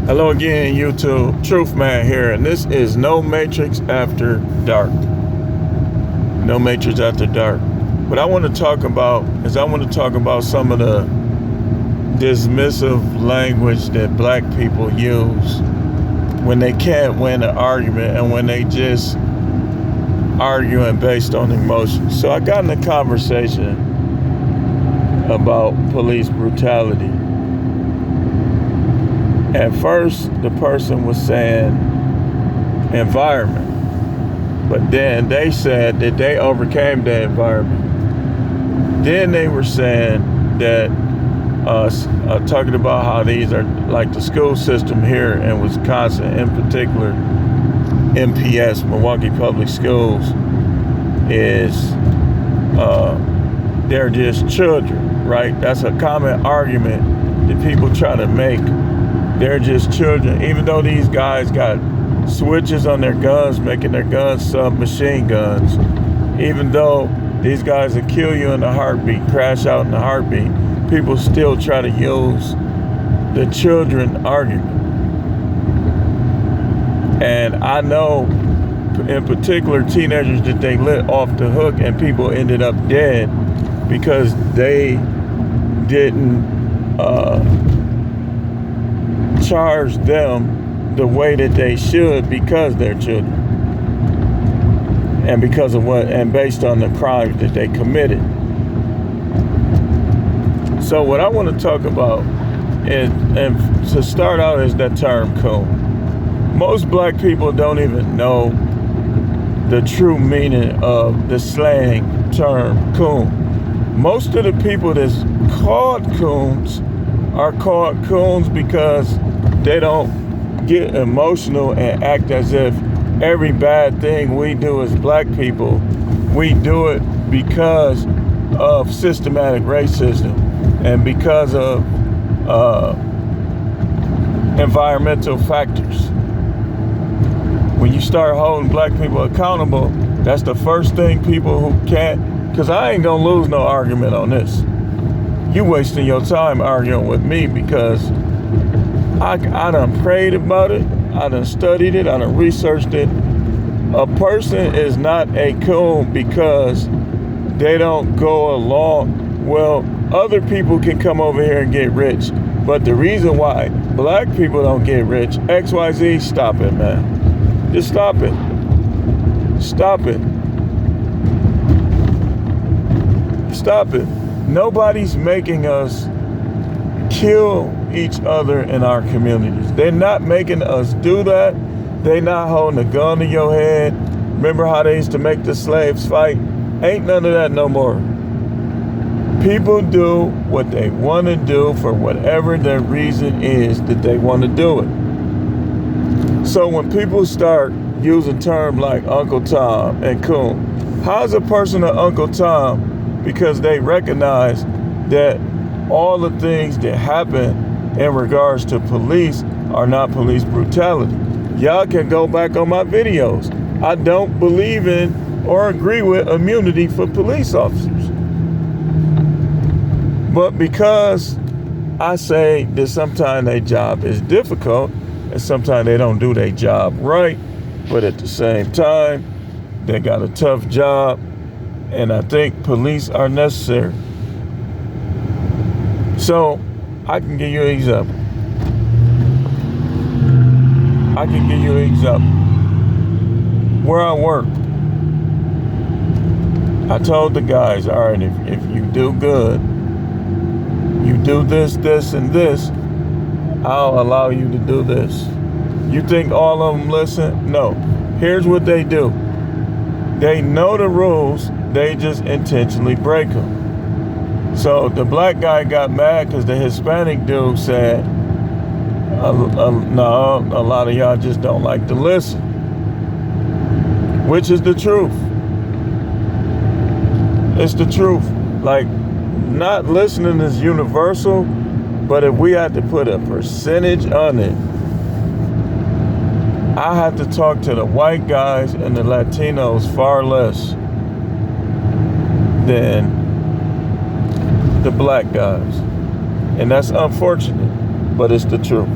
Hello again, YouTube. Truth Man here, and this is No Matrix After Dark. No Matrix After Dark. What I want to talk about is some of the dismissive language that black people use when they can't win an argument and when they just arguing based on emotions. So I got in a conversation about police brutality. At first, the person was saying environment, but then they said that they overcame the environment. Then they were saying that, talking about how these are like the school system here in Wisconsin, in particular, MPS, Milwaukee Public Schools, is they're just children, right? That's a common argument that people try to make. They're just children, even though these guys got switches on their guns, making their guns submachine guns. Even though these guys will kill you in a heartbeat, crash out in a heartbeat, people still try to use the children argument. And I know, in particular, teenagers that they lit off the hook and people ended up dead because they didn't charge them the way that they should because they're children and because of based on the crimes that they committed. So what I want to talk about is, and to start out, is that term coon. Most black people don't even know the true meaning of the slang term coon. Most of the people that's called coons are called coons because they don't get emotional and act as if every bad thing we do as black people, we do it because of systematic racism and because of environmental factors. When you start holding black people accountable, that's the first thing people who can't, because I ain't gonna lose no argument on this. You wasting your time arguing with me because I done prayed about it, I done studied it, I done researched it. A person is not a coon because they don't go along. Well, other people can come over here and get rich, but the reason why black people don't get rich, XYZ, stop it, man. Just stop it. Stop it. Stop it. Nobody's making us kill each other in our communities. They're not making us do that. They're not holding a gun to your head. Remember how they used to make the slaves fight? Ain't none of that no more. People do what they want to do for whatever their reason is that they want to do it. So when people start using terms like Uncle Tom and coon, how's a person an Uncle Tom? Because they recognize that all the things that happen in regards to police are not police brutality. Y'all can go back on my videos. I don't believe in or agree with immunity for police officers. But because I say that sometimes their job is difficult and sometimes they don't do their job right, but at the same time, they got a tough job, and I think police are necessary. So, I can give you an example. Where I work, I told the guys, all right, if you do good, you do this, this, and this, I'll allow you to do this. You think all of them listen? No. Here's what they do. They know the rules, they just intentionally break them. So the black guy got mad because the Hispanic dude said, no, a lot of y'all just don't like to listen. Which is the truth. It's the truth. Like, not listening is universal, but if we had to put a percentage on it, I have to talk to the white guys and the Latinos far less than the black guys. And that's unfortunate, but it's the truth.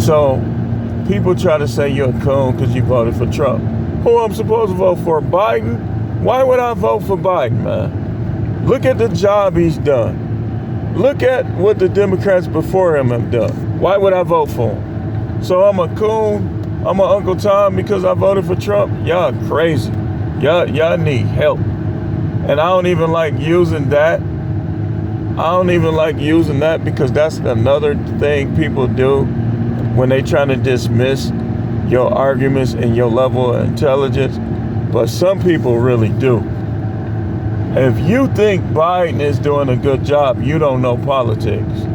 So people try to say you're a coon because you voted for Trump. Who I'm supposed to vote for? Biden? Why would I vote for Biden, man? Look at the job he's done. Look at what the Democrats before him have done. Why would I vote for him? So I'm a coon, I'm an Uncle Tom because I voted for Trump? Y'all crazy. Y'all need help. And I don't even like using that. I don't even like using that because that's another thing people do when they try to dismiss your arguments and your level of intelligence. But some people really do. If you think Biden is doing a good job, you don't know politics.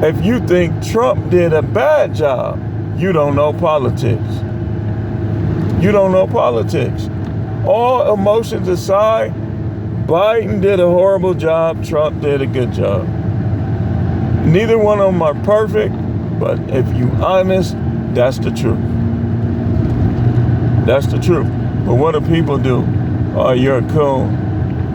If you think Trump did a bad job, you don't know politics. You don't know politics. All emotions aside, Biden did a horrible job, Trump did a good job. Neither one of them are perfect, but if you honest, that's the truth. That's the truth. But what do people do? Oh, you're a coon.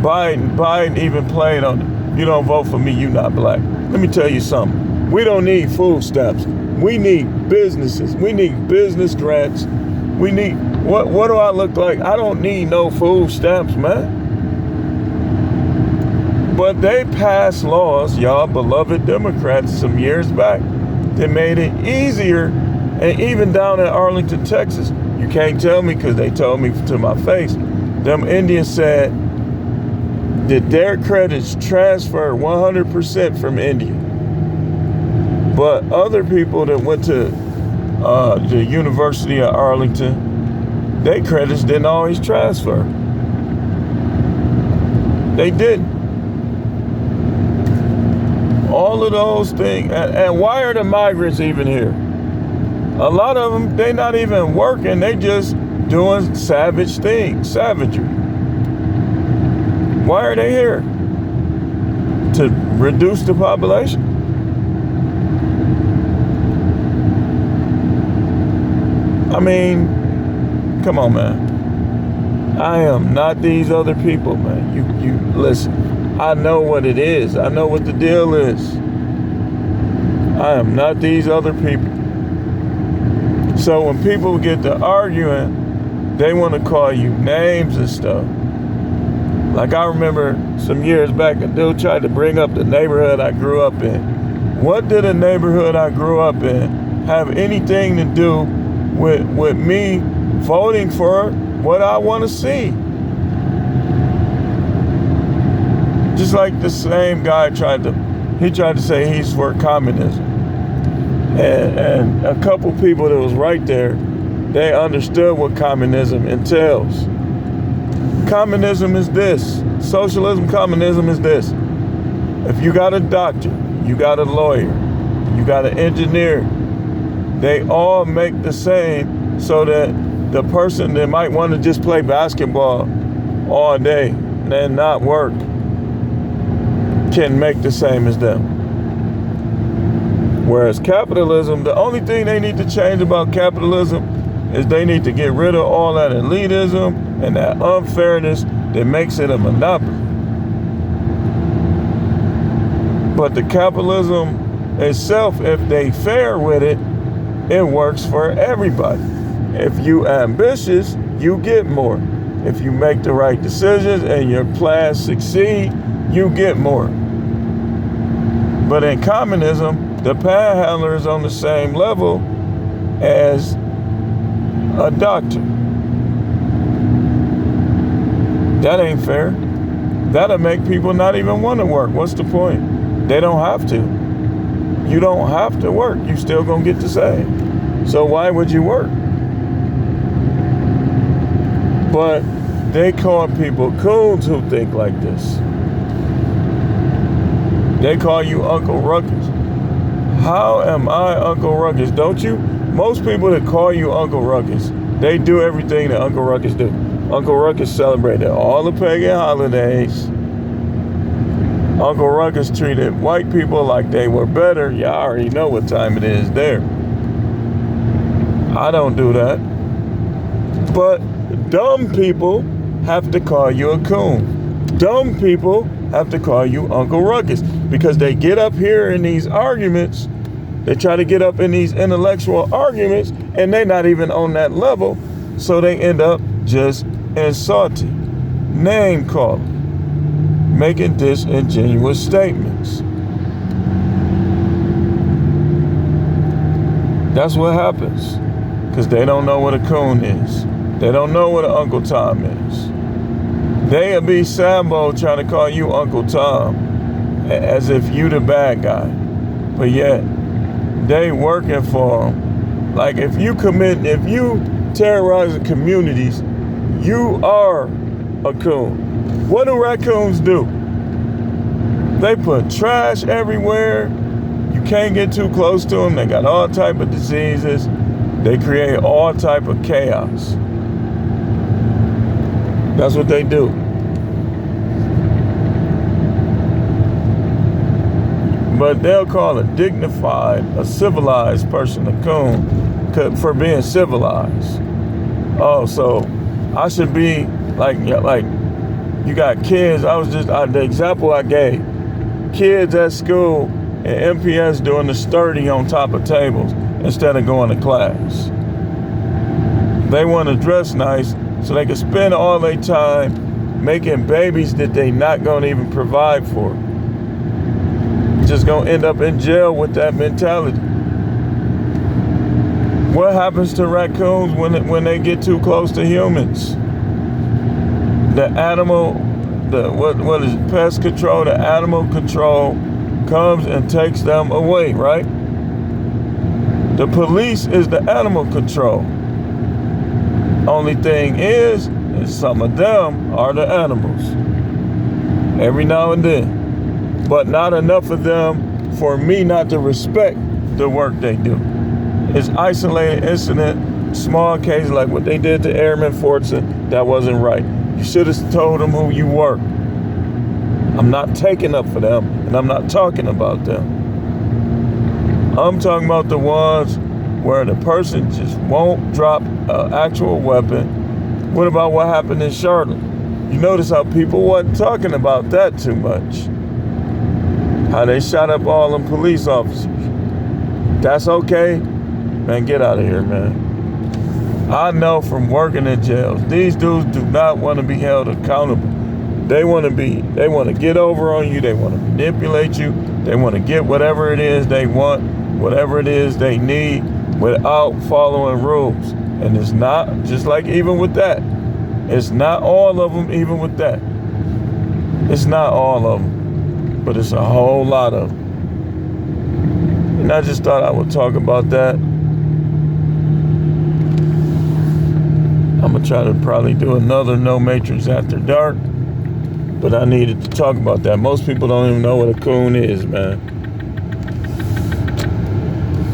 Biden even played on it. You don't vote for me, you not black. Let me tell you something. We don't need food stamps. We need businesses. We need business grants. We need, what do I look like? I don't need no food stamps, man. But they passed laws, y'all beloved Democrats, some years back that made it easier. And even down in Arlington, Texas, you can't tell me because they told me to my face, them Indians said that their credits transferred 100% from India. But other people that went to the University of Arlington, their credits didn't always transfer. They didn't. All of those things. And why are the migrants even here? A lot of them, they not even working. They just doing savage things, savagery. Why are they here? To reduce the population. I mean, come on, man. I am not these other people, man. You listen. I know what it is. I know what the deal is. I am not these other people. So when people get to arguing, they want to call you names and stuff. Like I remember some years back, a dude tried to bring up the neighborhood I grew up in. What did a neighborhood I grew up in have anything to do with me voting for what I want to see? Just like the same guy tried to say he's for communism. And a couple people that was right there, they understood what communism entails. Communism is this. Socialism, communism is this. If you got a doctor, you got a lawyer, you got an engineer, they all make the same so that the person that might want to just play basketball all day and not work can make the same as them. Whereas capitalism, the only thing they need to change about capitalism is they need to get rid of all that elitism and that unfairness that makes it a monopoly. But the capitalism itself, if they fair with it, it works for everybody. If you ambitious, you get more. If you make the right decisions and your plans succeed, you get more. But in communism, the panhandler is on the same level as a doctor. That ain't fair. That'll make people not even want to work. What's the point? They don't have to. You don't have to work. You still gonna get the same. So why would you work? But they call people coons who think like this. They call you Uncle Ruckus. How am I Uncle Ruckus? Don't you? Most people that call you Uncle Ruckus, they do everything that Uncle Ruckus do. Uncle Ruckus celebrated all the pagan holidays. Uncle Ruckus treated white people like they were better. Y'all already know what time it is there. I don't do that. But dumb people have to call you a coon. Dumb people have to call you Uncle Ruckus because they get up here in these arguments They try to get up in these intellectual arguments, and they're not even on that level, so they end up just insulting, name calling, making disingenuous statements. That's what happens, because they don't know what a coon is. They don't know what an Uncle Tom is. They'll be Sambo trying to call you Uncle Tom as if you the bad guy, but yet they working for them. Like if you terrorize the communities, you are a coon. What do raccoons do? They put trash everywhere. You can't get too close to them. They got all type of diseases. They create all type of chaos. That's what they do. But they'll call a dignified, a civilized person a coon for being civilized. Oh, so I should be like you got kids. The example I gave, kids at school and MPS doing the sturdy on top of tables instead of going to class. They want to dress nice so they can spend all their time making babies that they not going to even provide for. Just gonna end up in jail with that mentality. What happens to raccoons when they get too close to humans? The animal, what is it, pest control, the animal control comes and takes them away, right? The police is the animal control. Only thing is some of them are the animals. Every now and then. But not enough of them for me not to respect the work they do. It's isolated incident, small case like what they did to Airman Fortson, that wasn't right. You should have told them who you were. I'm not taking up for them, and I'm not talking about them. I'm talking about the ones where the person just won't drop an actual weapon. What about what happened in Charlotte? You notice how people wasn't talking about that too much. How they shot up all them police officers. That's okay? Man, get out of here, man. I know from working in jails, these dudes do not want to be held accountable. They want to get over on you. They want to manipulate you. They want to get whatever it is they want, whatever it is they need without following rules. And it's not, just like even with that, it's not all of them even with that. It's not all of them. But it's a whole lot of them. And I just thought I would talk about that. I'm going to try to probably do another No Matrix After Dark. But I needed to talk about that. Most people don't even know what a coon is, man.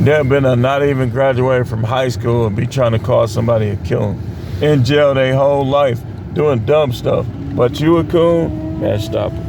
They've been not even graduated from high school and be trying to call somebody a coon. In jail their whole life, doing dumb stuff. But you a coon? Man, stop it.